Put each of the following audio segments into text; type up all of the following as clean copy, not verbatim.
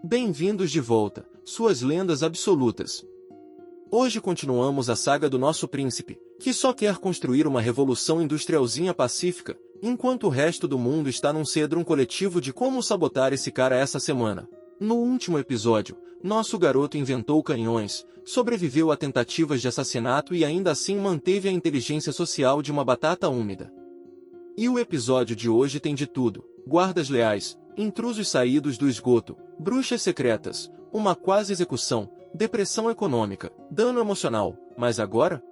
Bem-vindos de volta, suas lendas absolutas. Hoje continuamos a saga do nosso príncipe, que só quer construir uma revolução industrialzinha pacífica, enquanto o resto do mundo está num cedro coletivo de como sabotar esse cara essa semana. No último episódio, nosso garoto inventou canhões, sobreviveu a tentativas de assassinato e ainda assim manteve a inteligência social de uma batata úmida. E o episódio de hoje tem de tudo: guardas leais, intrusos saídos do esgoto, bruxas secretas, uma quase execução, depressão econômica, dano emocional. Mas agora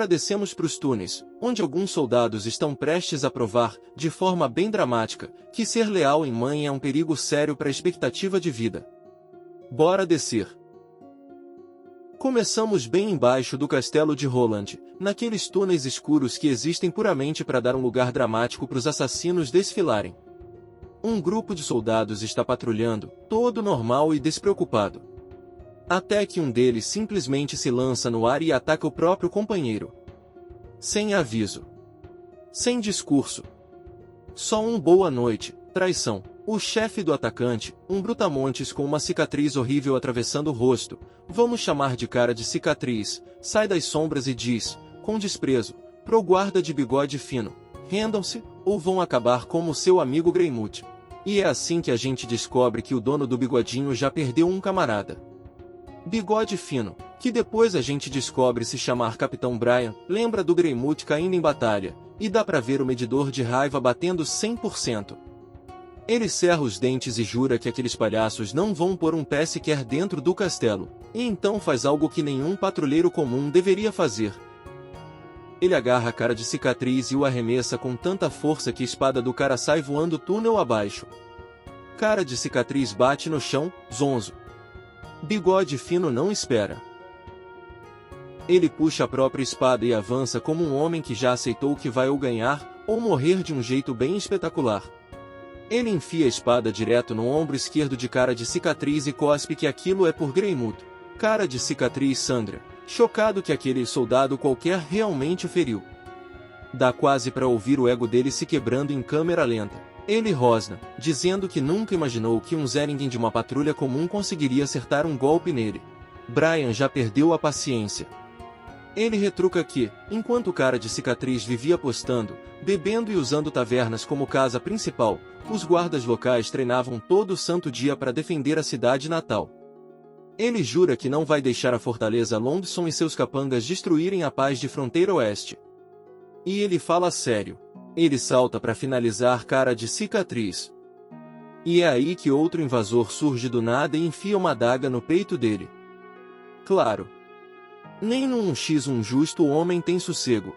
descemos para os túneis, onde alguns soldados estão prestes a provar, de forma bem dramática, que ser leal em mãe é um perigo sério para a expectativa de vida. Bora descer. Começamos bem embaixo do castelo de Roland, naqueles túneis escuros que existem puramente para dar um lugar dramático para os assassinos desfilarem. Um grupo de soldados está patrulhando, todo normal e despreocupado. Até que um deles simplesmente se lança no ar e ataca o próprio companheiro. Sem aviso. Sem discurso. Só um boa noite, traição. O chefe do atacante, um brutamontes com uma cicatriz horrível atravessando o rosto, vamos chamar de cara de cicatriz, sai das sombras e diz, com desprezo, pro guarda de bigode fino: rendam-se, ou vão acabar como seu amigo Greymouth. E é assim que a gente descobre que o dono do bigodinho já perdeu um camarada. Bigode fino, que depois a gente descobre se chamar Capitão Brian, lembra do Greymouth caindo em batalha, e dá pra ver o medidor de raiva batendo 100%. Ele cerra os dentes e jura que aqueles palhaços não vão pôr um pé sequer dentro do castelo, e então faz algo que nenhum patrulheiro comum deveria fazer. Ele agarra a cara de cicatriz e o arremessa com tanta força que a espada do cara sai voando túnel abaixo. Cara de cicatriz bate no chão, zonzo. Bigode fino não espera. Ele puxa a própria espada e avança como um homem que já aceitou que vai ou ganhar, ou morrer de um jeito bem espetacular. Ele enfia a espada direto no ombro esquerdo de cara de cicatriz e cospe que aquilo é por Greymouth. Cara de cicatriz sangra, chocado que aquele soldado qualquer realmente o feriu. Dá quase para ouvir o ego dele se quebrando em câmera lenta. Ele rosna, dizendo que nunca imaginou que um zerringen de uma patrulha comum conseguiria acertar um golpe nele. Brian já perdeu a paciência. Ele retruca que, enquanto o cara de cicatriz vivia apostando, bebendo e usando tavernas como casa principal, os guardas locais treinavam todo santo dia para defender a cidade natal. Ele jura que não vai deixar a fortaleza Longson e seus capangas destruírem a paz de Fronteira Oeste. E ele fala sério. Ele salta para finalizar cara de cicatriz. E é aí que outro invasor surge do nada e enfia uma adaga no peito dele. Claro. Nem num 1x1 justo o homem tem sossego.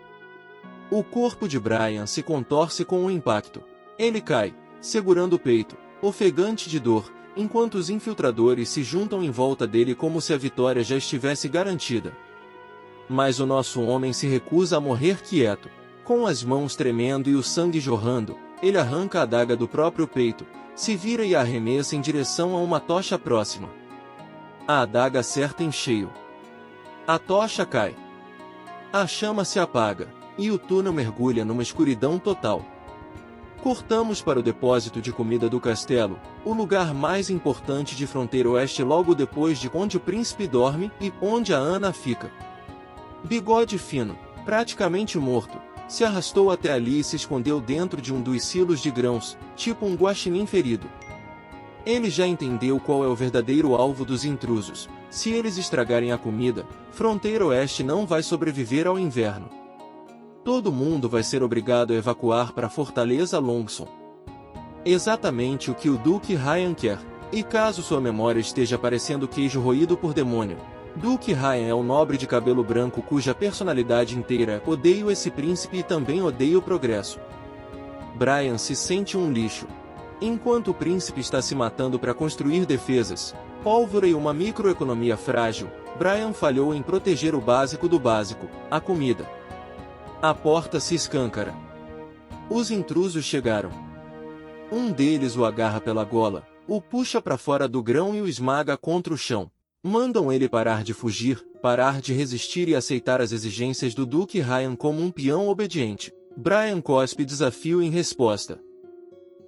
O corpo de Brian se contorce com o impacto. Ele cai, segurando o peito, ofegante de dor, enquanto os infiltradores se juntam em volta dele como se a vitória já estivesse garantida. Mas o nosso homem se recusa a morrer quieto. Com as mãos tremendo e o sangue jorrando, ele arranca a adaga do próprio peito, se vira e a arremessa em direção a uma tocha próxima. A adaga acerta em cheio. A tocha cai. A chama se apaga, e o túnel mergulha numa escuridão total. Cortamos para o depósito de comida do castelo, o lugar mais importante de Fronteira Oeste logo depois de onde o príncipe dorme e onde a Ana fica. Bigode fino, praticamente morto, se arrastou até ali e se escondeu dentro de um dos silos de grãos, tipo um guaxinim ferido. Ele já entendeu qual é o verdadeiro alvo dos intrusos. Se eles estragarem a comida, Fronteira Oeste não vai sobreviver ao inverno. Todo mundo vai ser obrigado a evacuar para a Fortaleza Longson. Exatamente o que o Duque Ryan quer, e caso sua memória esteja parecendo queijo roído por demônio, Duque Ryan é um nobre de cabelo branco cuja personalidade inteira é: odeio esse príncipe e também odeio o progresso. Brian se sente um lixo. Enquanto o príncipe está se matando para construir defesas, pólvora e uma microeconomia frágil, Brian falhou em proteger o básico do básico, a comida. A porta se escancara. Os intrusos chegaram. Um deles o agarra pela gola, o puxa para fora do grão e o esmaga contra o chão. Mandam ele parar de fugir, parar de resistir e aceitar as exigências do Duque Ryan como um peão obediente. Brian cospe desafio em resposta.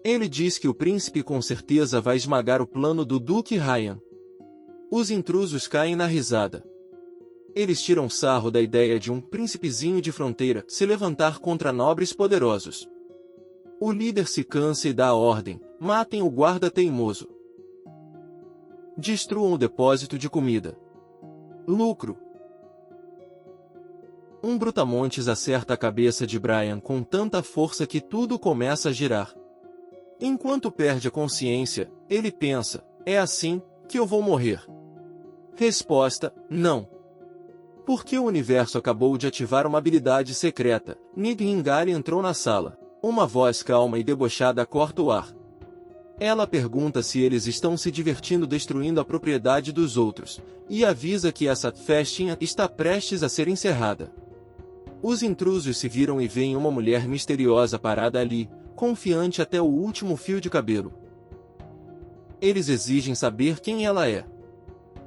Ele diz que o príncipe com certeza vai esmagar o plano do Duque Ryan. Os intrusos caem na risada. Eles tiram sarro da ideia de um príncipezinho de fronteira se levantar contra nobres poderosos. O líder se cansa e dá a ordem: matem o guarda teimoso. Destruam o depósito de comida. Lucro. Um brutamontes acerta a cabeça de Brian com tanta força que tudo começa a girar. Enquanto perde a consciência, ele pensa: é assim que eu vou morrer. Resposta: não. Porque o universo acabou de ativar uma habilidade secreta. Nidhingale entrou na sala. Uma voz calma e debochada corta o ar. Ela pergunta se eles estão se divertindo destruindo a propriedade dos outros, e avisa que essa festinha está prestes a ser encerrada. Os intrusos se viram e veem uma mulher misteriosa parada ali, confiante até o último fio de cabelo. Eles exigem saber quem ela é.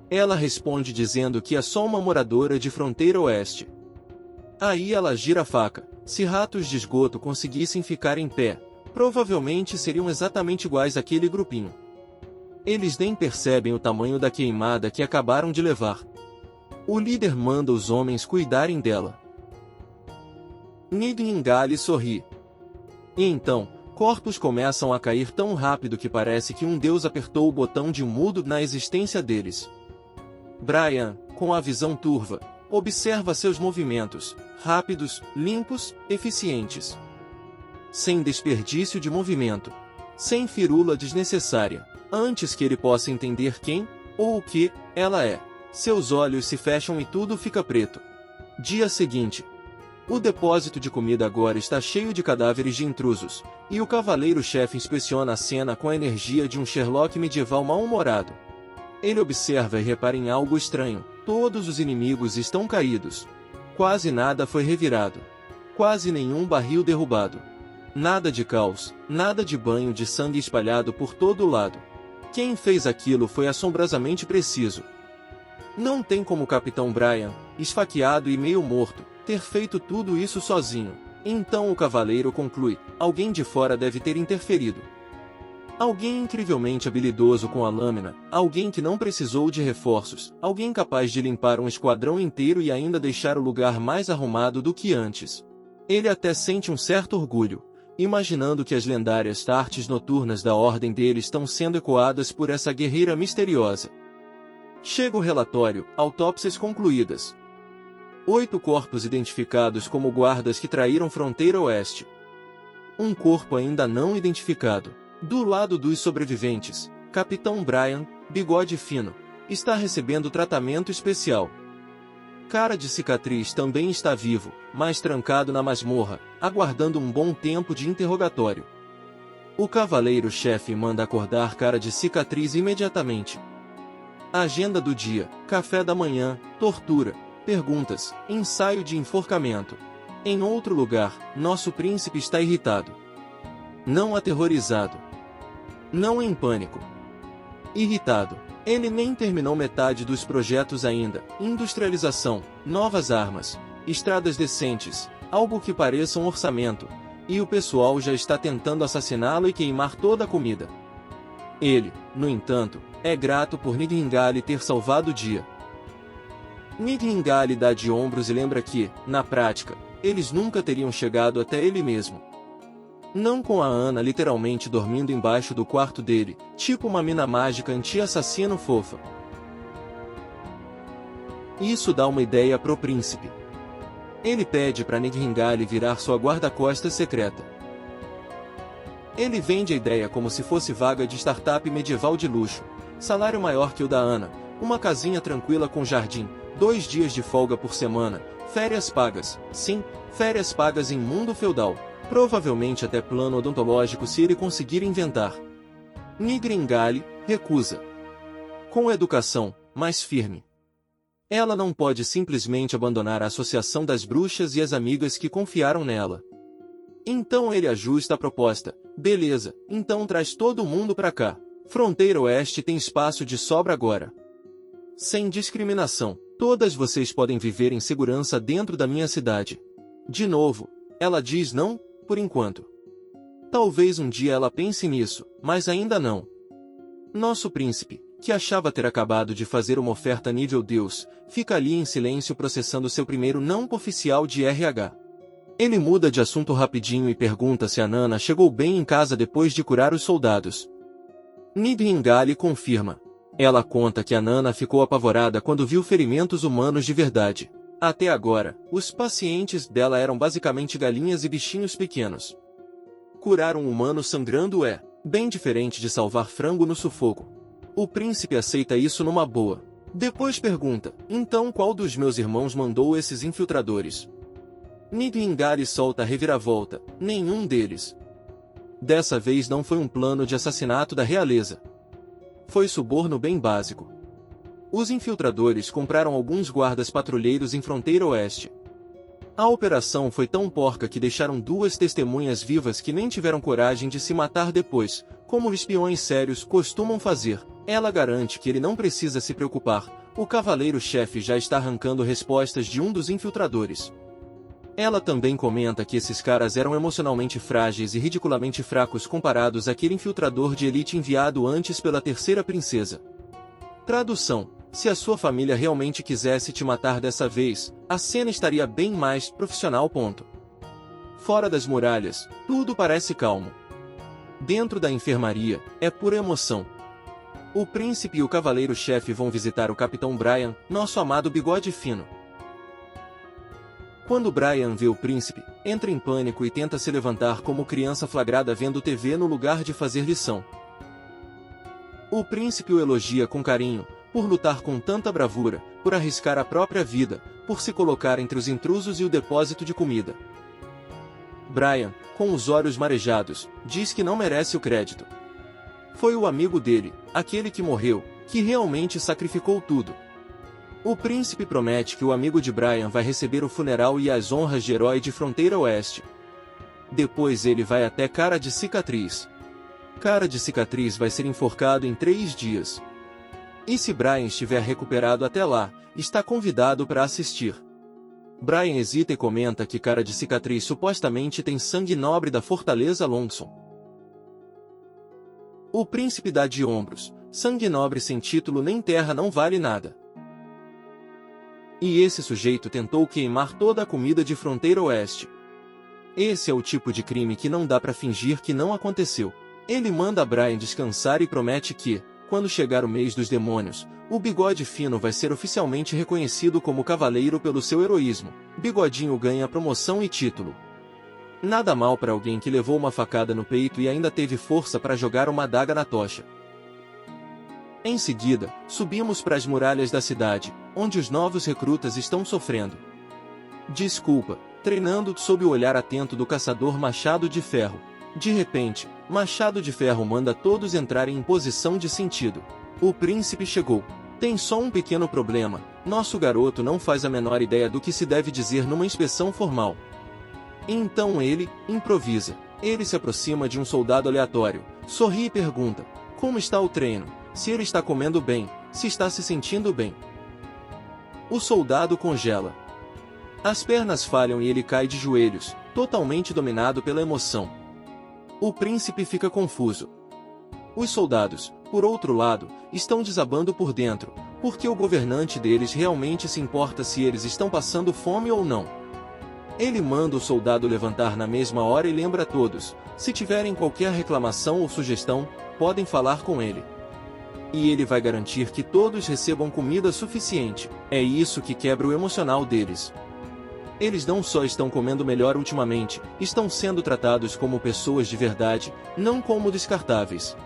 Ela responde dizendo que é só uma moradora de Fronteira Oeste. Aí ela gira a faca. Se ratos de esgoto conseguissem ficar em pé, provavelmente seriam exatamente iguais àquele grupinho. Eles nem percebem o tamanho da queimada que acabaram de levar. O líder manda os homens cuidarem dela. Nidhingale sorri. E então, corpos começam a cair tão rápido que parece que um deus apertou o botão de mudo na existência deles. Brian, com a visão turva, observa seus movimentos, rápidos, limpos, eficientes. Sem desperdício de movimento. Sem firula desnecessária. Antes que ele possa entender quem, ou o que, ela é. Seus olhos se fecham e tudo fica preto. Dia seguinte. O depósito de comida agora está cheio de cadáveres de intrusos, e o cavaleiro-chefe inspeciona a cena com a energia de um Sherlock medieval mal-humorado. Ele observa e repara em algo estranho. Todos os inimigos estão caídos. Quase nada foi revirado. Quase nenhum barril derrubado. Nada de caos, nada de banho de sangue espalhado por todo lado. Quem fez aquilo foi assombrosamente preciso. Não tem como o Capitão Brian, esfaqueado e meio morto, ter feito tudo isso sozinho. Então o cavaleiro conclui: alguém de fora deve ter interferido. Alguém incrivelmente habilidoso com a lâmina, alguém que não precisou de reforços, alguém capaz de limpar um esquadrão inteiro e ainda deixar o lugar mais arrumado do que antes. Ele até sente um certo orgulho, imaginando que as lendárias artes noturnas da ordem dele estão sendo ecoadas por essa guerreira misteriosa. Chega o relatório: autópsias concluídas. 8 corpos identificados como guardas que traíram Fronteira Oeste. Um corpo ainda não identificado. Do lado dos sobreviventes, Capitão Brian, bigode fino, está recebendo tratamento especial. Cara de cicatriz também está vivo, mas trancado na masmorra, aguardando um bom tempo de interrogatório. O cavaleiro-chefe manda acordar Cara de cicatriz imediatamente. Agenda do dia: café da manhã, tortura, perguntas, ensaio de enforcamento. Em outro lugar, nosso príncipe está irritado. Não aterrorizado. Não em pânico. Irritado. Ele nem terminou metade dos projetos ainda. Industrialização, novas armas, estradas decentes, algo que pareça um orçamento. E o pessoal já está tentando assassiná-lo e queimar toda a comida. Ele, no entanto, é grato por Nidhingale ter salvado o dia. Nidhingale dá de ombros e lembra que, na prática, eles nunca teriam chegado até ele mesmo. Não com a Ana literalmente dormindo embaixo do quarto dele, tipo uma mina mágica anti-assassino fofa. Isso dá uma ideia pro príncipe. Ele pede para Nidhingale virar sua guarda-costas secreta. Ele vende a ideia como se fosse vaga de startup medieval de luxo, salário maior que o da Ana, uma casinha tranquila com jardim, 2 dias de folga por semana, férias pagas, sim, férias pagas em mundo feudal. Provavelmente até plano odontológico se ele conseguir inventar. Nidhingale recusa. Com educação, mais firme. Ela não pode simplesmente abandonar a Associação das Bruxas e as amigas que confiaram nela. Então ele ajusta a proposta: beleza, então traz todo mundo pra cá. Fronteira Oeste tem espaço de sobra agora. Sem discriminação, todas vocês podem viver em segurança dentro da minha cidade. De novo, ela diz não, por enquanto. Talvez um dia ela pense nisso, mas ainda não. Nosso príncipe, que achava ter acabado de fazer uma oferta nível Deus, fica ali em silêncio processando seu primeiro não oficial de RH. Ele muda de assunto rapidinho e pergunta se a Nana chegou bem em casa depois de curar os soldados. Nidhingale confirma. Ela conta que a Nana ficou apavorada quando viu ferimentos humanos de verdade. Até agora, os pacientes dela eram basicamente galinhas e bichinhos pequenos. Curar um humano sangrando é bem diferente de salvar frango no sufoco. O príncipe aceita isso numa boa. Depois pergunta, então qual dos meus irmãos mandou esses infiltradores? Nidhingale solta a reviravolta, nenhum deles. Dessa vez não foi um plano de assassinato da realeza. Foi suborno bem básico. Os infiltradores compraram alguns guardas patrulheiros em fronteira oeste. A operação foi tão porca que deixaram 2 testemunhas vivas que nem tiveram coragem de se matar depois, como espiões sérios costumam fazer. Ela garante que ele não precisa se preocupar, o cavaleiro-chefe já está arrancando respostas de um dos infiltradores. Ela também comenta que esses caras eram emocionalmente frágeis e ridiculamente fracos comparados àquele infiltrador de elite enviado antes pela terceira princesa. Tradução: se a sua família realmente quisesse te matar dessa vez, a cena estaria bem mais profissional. Fora das muralhas, tudo parece calmo. Dentro da enfermaria, é pura emoção. O príncipe e o cavaleiro-chefe vão visitar o capitão Brian, nosso amado bigode fino. Quando Brian vê o príncipe, entra em pânico e tenta se levantar como criança flagrada vendo TV no lugar de fazer lição. O príncipe o elogia com carinho, por lutar com tanta bravura, por arriscar a própria vida, por se colocar entre os intrusos e o depósito de comida. Brian, com os olhos marejados, diz que não merece o crédito. Foi o amigo dele, aquele que morreu, que realmente sacrificou tudo. O príncipe promete que o amigo de Brian vai receber o funeral e as honras de herói de Fronteira Oeste. Depois ele vai até Cara de Cicatriz. Cara de Cicatriz vai ser enforcado em 3 dias. E se Brian estiver recuperado até lá, está convidado para assistir. Brian hesita e comenta que Cara de Cicatriz supostamente tem sangue nobre da Fortaleza Longson. O príncipe dá de ombros, sangue nobre sem título nem terra não vale nada. E esse sujeito tentou queimar toda a comida de Fronteira Oeste. Esse é o tipo de crime que não dá para fingir que não aconteceu. Ele manda Brian descansar e promete que, quando chegar o mês dos demônios, o Bigode Fino vai ser oficialmente reconhecido como cavaleiro pelo seu heroísmo. Bigodinho ganha promoção e título. Nada mal para alguém que levou uma facada no peito e ainda teve força para jogar uma adaga na tocha. Em seguida, subimos para as muralhas da cidade, onde os novos recrutas estão sofrendo. Desculpa, treinando sob o olhar atento do caçador Machado de Ferro. De repente, Machado de Ferro manda todos entrarem em posição de sentido. O príncipe chegou. Tem só um pequeno problema, nosso garoto não faz a menor ideia do que se deve dizer numa inspeção formal. Então ele improvisa. Ele se aproxima de um soldado aleatório, sorri e pergunta: como está o treino? Se ele está comendo bem, se está se sentindo bem. O soldado congela. As pernas falham e ele cai de joelhos, totalmente dominado pela emoção. O príncipe fica confuso. Os soldados, por outro lado, estão desabando por dentro, porque o governante deles realmente se importa se eles estão passando fome ou não. Ele manda o soldado levantar na mesma hora e lembra a todos: se tiverem qualquer reclamação ou sugestão, podem falar com ele. E ele vai garantir que todos recebam comida suficiente. É isso que quebra o emocional deles. Eles não só estão comendo melhor ultimamente, estão sendo tratados como pessoas de verdade, não como descartáveis.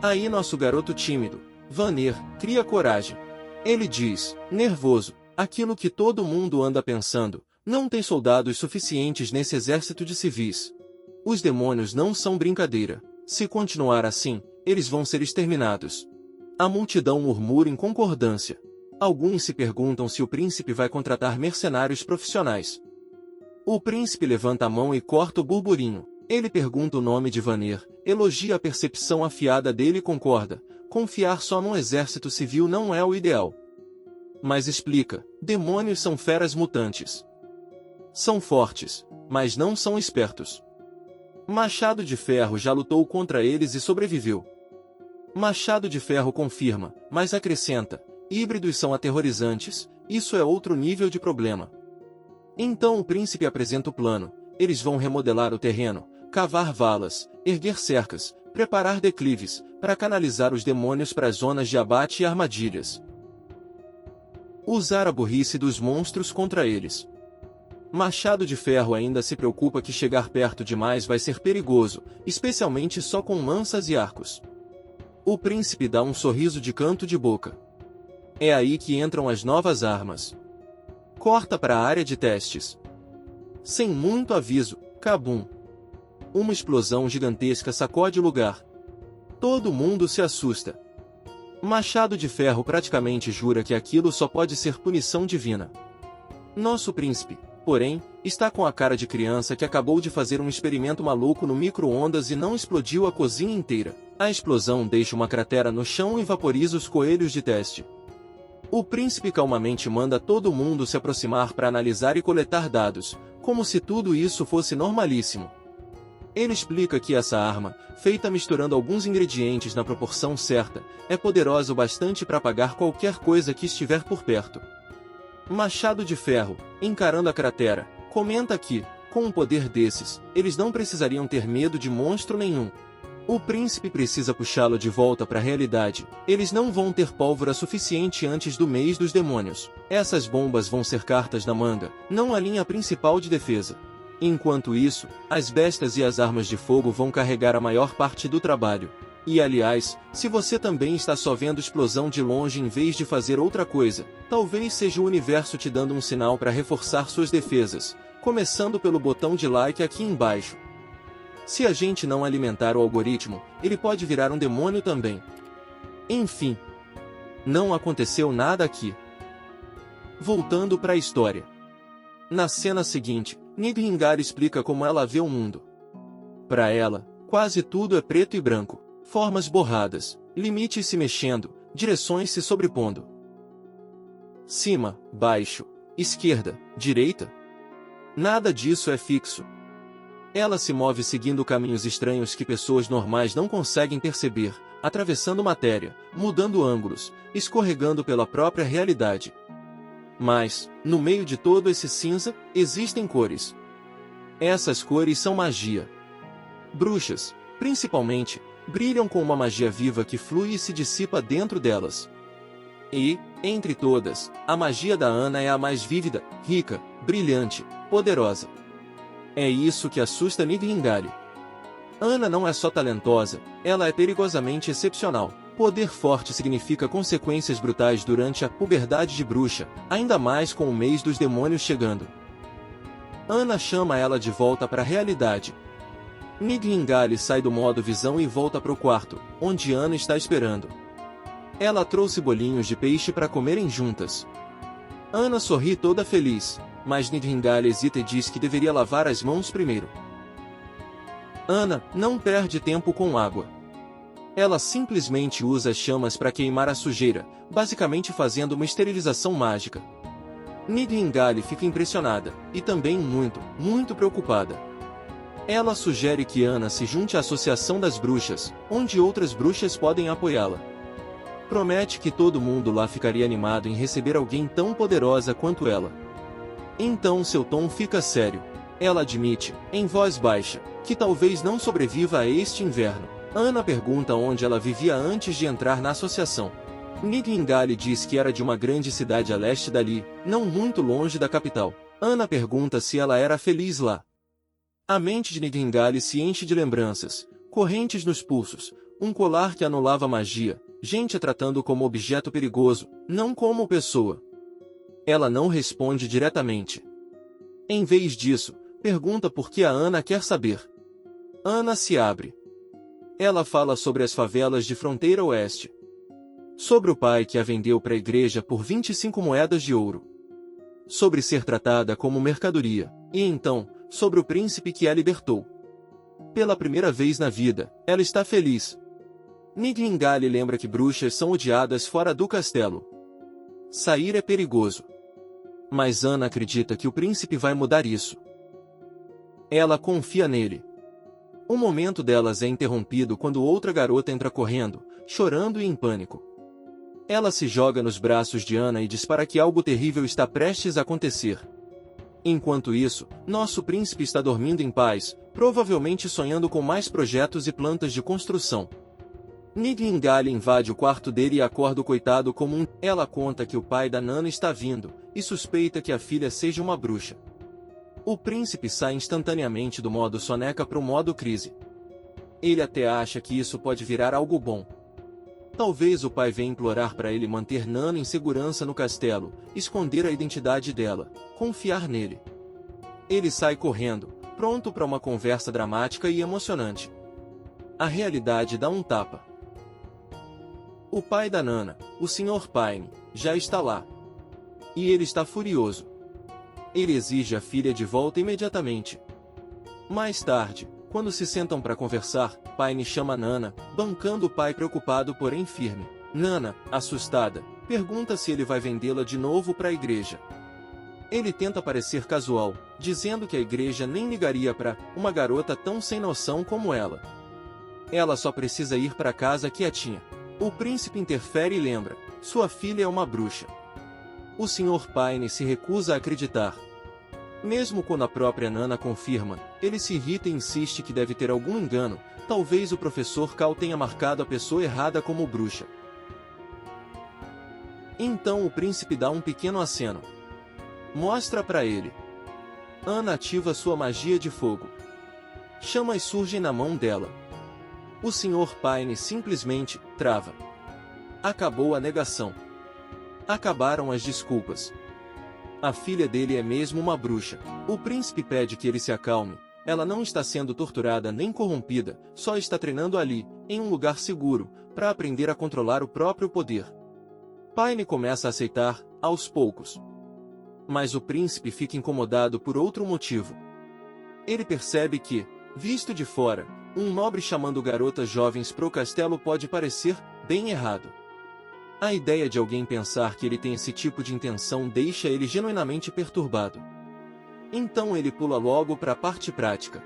Aí nosso garoto tímido, Vanir, cria coragem. Ele diz, nervoso, aquilo que todo mundo anda pensando: não tem soldados suficientes nesse exército de civis. Os demônios não são brincadeira. Se continuar assim, eles vão ser exterminados. A multidão murmura em concordância. Alguns se perguntam se o príncipe vai contratar mercenários profissionais. O príncipe levanta a mão e corta o burburinho. Ele pergunta o nome de Vanir, elogia a percepção afiada dele e concorda: confiar só num exército civil não é o ideal. Mas explica: demônios são feras mutantes. São fortes, mas não são espertos. Machado de Ferro já lutou contra eles e sobreviveu. Machado de Ferro confirma, mas acrescenta: híbridos são aterrorizantes, isso é outro nível de problema. Então o príncipe apresenta o plano: eles vão remodelar o terreno, cavar valas, erguer cercas, preparar declives, para canalizar os demônios para as zonas de abate e armadilhas. Usar a burrice dos monstros contra eles. Machado de Ferro ainda se preocupa que chegar perto demais vai ser perigoso, especialmente só com lanças e arcos. O príncipe dá um sorriso de canto de boca. É aí que entram as novas armas. Corta para a área de testes. Sem muito aviso, cabum! Uma explosão gigantesca sacode o lugar. Todo mundo se assusta. Machado de Ferro praticamente jura que aquilo só pode ser punição divina. Nosso príncipe, porém, está com a cara de criança que acabou de fazer um experimento maluco no micro-ondas e não explodiu a cozinha inteira. A explosão deixa uma cratera no chão e vaporiza os coelhos de teste. O príncipe calmamente manda todo mundo se aproximar para analisar e coletar dados, como se tudo isso fosse normalíssimo. Ele explica que essa arma, feita misturando alguns ingredientes na proporção certa, é poderosa o bastante para apagar qualquer coisa que estiver por perto. Machado de Ferro, encarando a cratera, comenta que, com um poder desses, eles não precisariam ter medo de monstro nenhum. O príncipe precisa puxá-lo de volta para a realidade. Eles não vão ter pólvora suficiente antes do mês dos demônios. Essas bombas vão ser cartas na manga, não a linha principal de defesa. Enquanto isso, as bestas e as armas de fogo vão carregar a maior parte do trabalho. E aliás, se você também está só vendo explosão de longe em vez de fazer outra coisa, talvez seja o universo te dando um sinal para reforçar suas defesas, começando pelo botão de like aqui embaixo. Se a gente não alimentar o algoritmo, ele pode virar um demônio também. Enfim, não aconteceu nada aqui. Voltando para a história. Na cena seguinte, Nidhingala explica como ela vê o mundo. Para ela, quase tudo é preto e branco, formas borradas, limites se mexendo, direções se sobrepondo. Cima, baixo, esquerda, direita. Nada disso é fixo. Ela se move seguindo caminhos estranhos que pessoas normais não conseguem perceber, atravessando matéria, mudando ângulos, escorregando pela própria realidade. Mas, no meio de todo esse cinza, existem cores. Essas cores são magia. Bruxas, principalmente, brilham com uma magia viva que flui e se dissipa dentro delas. E, entre todas, a magia da Ana é a mais vívida, rica, brilhante, poderosa. É isso que assusta Nidhingala. Ana não é só talentosa, ela é perigosamente excepcional. Poder forte significa consequências brutais durante a puberdade de bruxa, ainda mais com o mês dos demônios chegando. Ana chama ela de volta para a realidade. Nidhingala sai do modo visão e volta para o quarto, onde Ana está esperando. Ela trouxe bolinhos de peixe para comerem juntas. Ana sorri toda feliz, mas Nidhingala hesita e diz que deveria lavar as mãos primeiro. Ana não perde tempo com água. Ela simplesmente usa as chamas para queimar a sujeira, basicamente fazendo uma esterilização mágica. Nidhingala fica impressionada, e também muito preocupada. Ela sugere que Ana se junte à Associação das Bruxas, onde outras bruxas podem apoiá-la. Promete que todo mundo lá ficaria animado em receber alguém tão poderosa quanto ela. Então seu tom fica sério. Ela admite, em voz baixa, que talvez não sobreviva a este inverno. Ana pergunta onde ela vivia antes de entrar na associação. Nidhingala diz que era de uma grande cidade a leste dali, não muito longe da capital. Ana pergunta se ela era feliz lá. A mente de Nidhingala se enche de lembranças, correntes nos pulsos, um colar que anulava magia, gente a tratando como objeto perigoso, não como pessoa. Ela não responde diretamente. Em vez disso, pergunta por que a Ana quer saber. Ana se abre. Ela fala sobre as favelas de fronteira oeste. Sobre o pai que a vendeu para a igreja por 25 moedas de ouro. Sobre ser tratada como mercadoria. E então, sobre o príncipe que a libertou. Pela primeira vez na vida, ela está feliz. Nidhingala lembra que bruxas são odiadas fora do castelo. Sair é perigoso. Mas Ana acredita que o príncipe vai mudar isso. Ela confia nele. O momento delas é interrompido quando outra garota entra correndo, chorando e em pânico. Ela se joga nos braços de Anna e diz para que algo terrível está prestes a acontecer. Enquanto isso, nosso príncipe está dormindo em paz, provavelmente sonhando com mais projetos e plantas de construção. Nidhingale invade o quarto dele e acorda o coitado como um... Ela conta que o pai da Nana está vindo, e suspeita que a filha seja uma bruxa. O príncipe sai instantaneamente do modo soneca para o modo crise. Ele até acha que isso pode virar algo bom. Talvez o pai venha implorar para ele manter Nana em segurança no castelo, esconder a identidade dela, confiar nele. Ele sai correndo, pronto para uma conversa dramática e emocionante. A realidade dá um tapa. O pai da Nana, o Sr. Pine, já está lá. E ele está furioso. Ele exige a filha de volta imediatamente. Mais tarde, quando se sentam para conversar, Pine chama Nana, bancando o pai preocupado porém firme. Nana, assustada, pergunta se ele vai vendê-la de novo para a igreja. Ele tenta parecer casual, dizendo que a igreja nem ligaria para uma garota tão sem noção como ela. Ela só precisa ir para casa quietinha. O príncipe interfere e lembra, sua filha é uma bruxa. O Sr. Pine se recusa a acreditar. Mesmo quando a própria Nana confirma, ele se irrita e insiste que deve ter algum engano, talvez o professor Cal tenha marcado a pessoa errada como bruxa. Então o príncipe dá um pequeno aceno. Mostra para ele. Anna ativa sua magia de fogo. Chamas surgem na mão dela. O Sr. Pine simplesmente trava. Acabou a negação. Acabaram as desculpas. A filha dele é mesmo uma bruxa. O príncipe pede que ele se acalme. Ela não está sendo torturada nem corrompida, só está treinando ali, em um lugar seguro, para aprender a controlar o próprio poder. Pine começa a aceitar, aos poucos. Mas o príncipe fica incomodado por outro motivo. Ele percebe que, visto de fora, um nobre chamando garotas jovens pro castelo pode parecer bem errado. A ideia de alguém pensar que ele tem esse tipo de intenção deixa ele genuinamente perturbado. Então ele pula logo para a parte prática.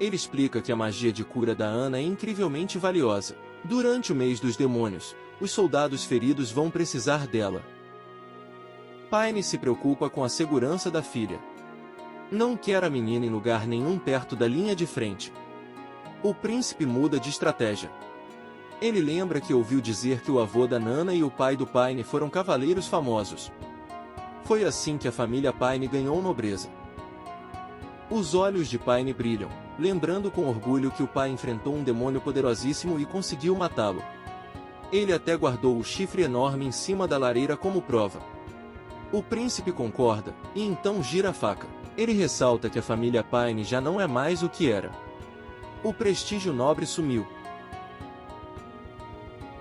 Ele explica que a magia de cura da Anna é incrivelmente valiosa. Durante o mês dos demônios, os soldados feridos vão precisar dela. Pine se preocupa com a segurança da filha. Não quer a menina em lugar nenhum perto da linha de frente. O príncipe muda de estratégia. Ele lembra que ouviu dizer que o avô da Nana e o pai do Pine foram cavaleiros famosos. Foi assim que a família Pine ganhou nobreza. Os olhos de Pine brilham, lembrando com orgulho que o pai enfrentou um demônio poderosíssimo e conseguiu matá-lo. Ele até guardou o chifre enorme em cima da lareira como prova. O príncipe concorda, e então gira a faca. Ele ressalta que a família Pine já não é mais o que era. O prestígio nobre sumiu.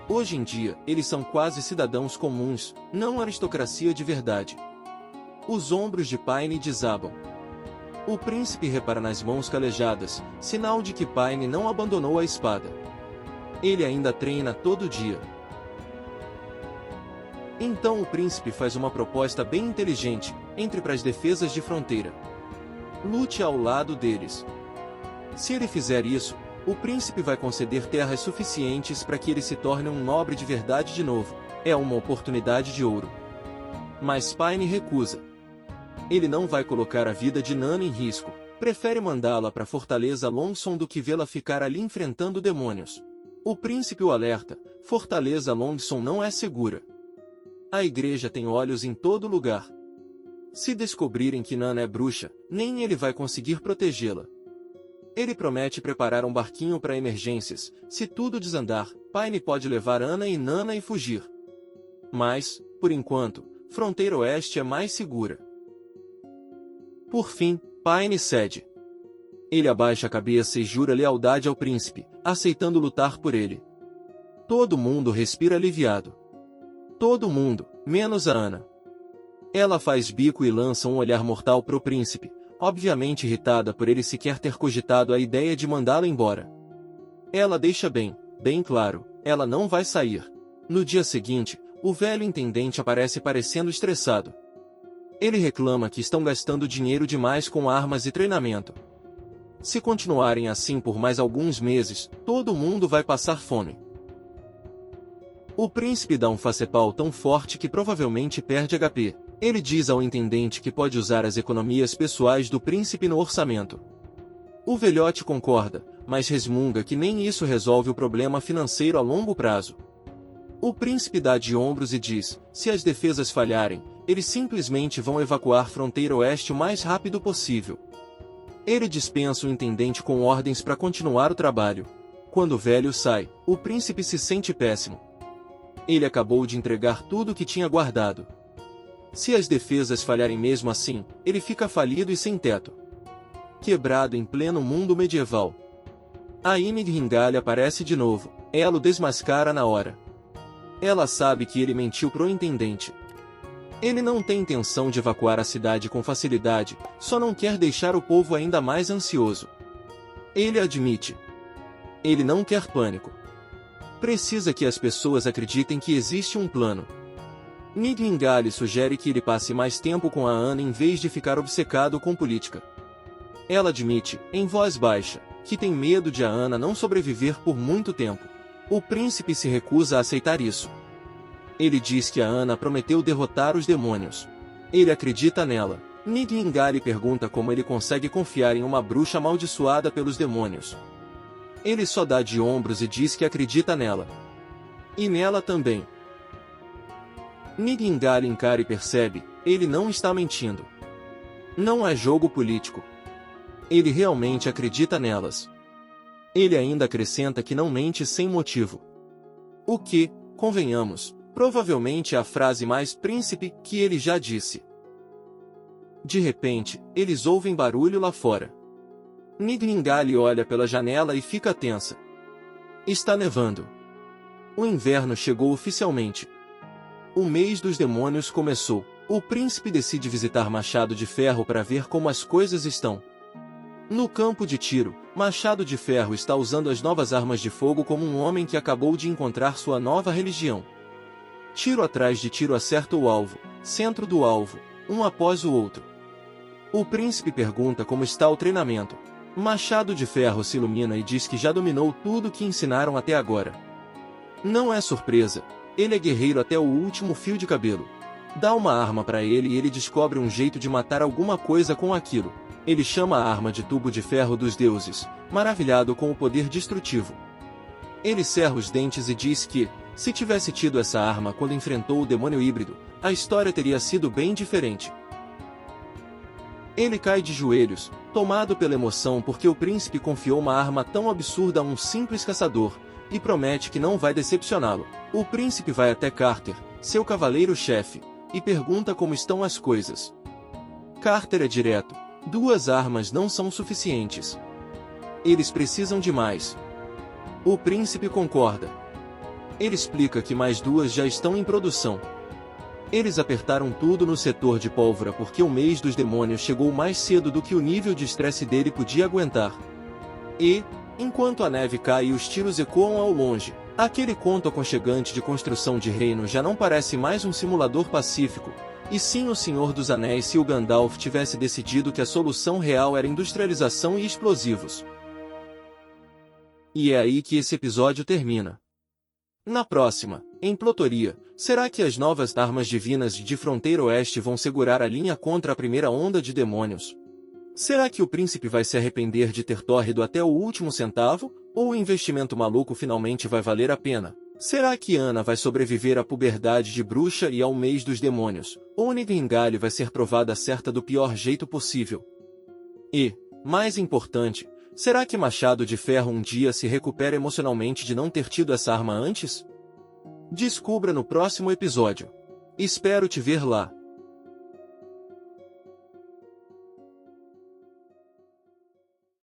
Hoje em dia, eles são quase cidadãos comuns, não aristocracia de verdade. Os ombros de Pine desabam. O príncipe repara nas mãos calejadas, sinal de que Pine não abandonou a espada. Ele ainda treina todo dia. Então o príncipe faz uma proposta bem inteligente, entre para as defesas de fronteira. Lute ao lado deles. Se ele fizer isso, o príncipe vai conceder terras suficientes para que ele se torne um nobre de verdade de novo. É uma oportunidade de ouro. Mas Pine recusa. Ele não vai colocar a vida de Nana em risco. Prefere mandá-la para a Fortaleza Longson do que vê-la ficar ali enfrentando demônios. O príncipe o alerta, Fortaleza Longson não é segura. A igreja tem olhos em todo lugar. Se descobrirem que Nana é bruxa, nem ele vai conseguir protegê-la. Ele promete preparar um barquinho para emergências. Se tudo desandar, Pine pode levar Anna e Nana e fugir. Mas, por enquanto, Fronteira Oeste é mais segura. Por fim, Pine cede. Ele abaixa a cabeça e jura lealdade ao príncipe, aceitando lutar por ele. Todo mundo respira aliviado. Todo mundo, menos a Anna. Ela faz bico e lança um olhar mortal pro príncipe, obviamente irritada por ele sequer ter cogitado a ideia de mandá-la embora. Ela deixa bem claro, ela não vai sair. No dia seguinte, o velho intendente aparece parecendo estressado. Ele reclama que estão gastando dinheiro demais com armas e treinamento. Se continuarem assim por mais alguns meses, todo mundo vai passar fome. O príncipe dá um facepal tão forte que provavelmente perde HP. Ele diz ao intendente que pode usar as economias pessoais do príncipe no orçamento. O velhote concorda, mas resmunga que nem isso resolve o problema financeiro a longo prazo. O príncipe dá de ombros e diz, se as defesas falharem, eles simplesmente vão evacuar a fronteira oeste o mais rápido possível. Ele dispensa o intendente com ordens para continuar o trabalho. Quando o velho sai, o príncipe se sente péssimo. Ele acabou de entregar tudo o que tinha guardado. Se as defesas falharem mesmo assim, ele fica falido e sem teto. Quebrado em pleno mundo medieval. A Ymir aparece de novo. Ela o desmascara na hora. Ela sabe que ele mentiu pro intendente. Ele não tem intenção de evacuar a cidade com facilidade, só não quer deixar o povo ainda mais ansioso. Ele admite. Ele não quer pânico. Precisa que as pessoas acreditem que existe um plano. Nidhingale sugere que ele passe mais tempo com a Ana em vez de ficar obcecado com política. Ela admite, em voz baixa, que tem medo de a Ana não sobreviver por muito tempo. O príncipe se recusa a aceitar isso. Ele diz que a Ana prometeu derrotar os demônios. Ele acredita nela. Nidhingale pergunta como ele consegue confiar em uma bruxa amaldiçoada pelos demônios. Ele só dá de ombros e diz que acredita nela. E nela também. Nidhingale encara e percebe, ele não está mentindo. Não é jogo político. Ele realmente acredita nelas. Ele ainda acrescenta que não mente sem motivo. O que, convenhamos, provavelmente é a frase mais príncipe que ele já disse. De repente, eles ouvem barulho lá fora. Nidhingale olha pela janela e fica tensa. Está nevando. O inverno chegou oficialmente. O mês dos demônios começou. O príncipe decide visitar Machado de Ferro para ver como as coisas estão. No campo de tiro, Machado de Ferro está usando as novas armas de fogo como um homem que acabou de encontrar sua nova religião. Tiro atrás de tiro acerta o alvo, centro do alvo, um após o outro. O príncipe pergunta como está o treinamento. Machado de Ferro se ilumina e diz que já dominou tudo que ensinaram até agora. Não é surpresa, ele é guerreiro até o último fio de cabelo. Dá uma arma para ele e ele descobre um jeito de matar alguma coisa com aquilo. Ele chama a arma de tubo de ferro dos deuses, maravilhado com o poder destrutivo. Ele cerra os dentes e diz que, se tivesse tido essa arma quando enfrentou o demônio híbrido, a história teria sido bem diferente. Ele cai de joelhos, tomado pela emoção porque o príncipe confiou uma arma tão absurda a um simples caçador, e promete que não vai decepcioná-lo. O príncipe vai até Carter, seu cavaleiro-chefe, e pergunta como estão as coisas. Carter é direto. 2 armas não são suficientes. Eles precisam de mais. O príncipe concorda. Ele explica que mais 2 já estão em produção. Eles apertaram tudo no setor de pólvora porque o mês dos demônios chegou mais cedo do que o nível de estresse dele podia aguentar. E, enquanto a neve cai e os tiros ecoam ao longe, aquele conto aconchegante de construção de reino já não parece mais um simulador pacífico, e sim o Senhor dos Anéis se o Gandalf tivesse decidido que a solução real era industrialização e explosivos. E é aí que esse episódio termina. Na próxima, em Plotoria, será que as novas armas divinas de Fronteira Oeste vão segurar a linha contra a primeira onda de demônios? Será que o príncipe vai se arrepender de ter torrido até o último centavo, ou o investimento maluco finalmente vai valer a pena? Será que Ana vai sobreviver à puberdade de bruxa e ao mês dos demônios, ou Nidhingale vai ser provada certa do pior jeito possível? E, mais importante, será que Machado de Ferro um dia se recupera emocionalmente de não ter tido essa arma antes? Descubra no próximo episódio. Espero te ver lá.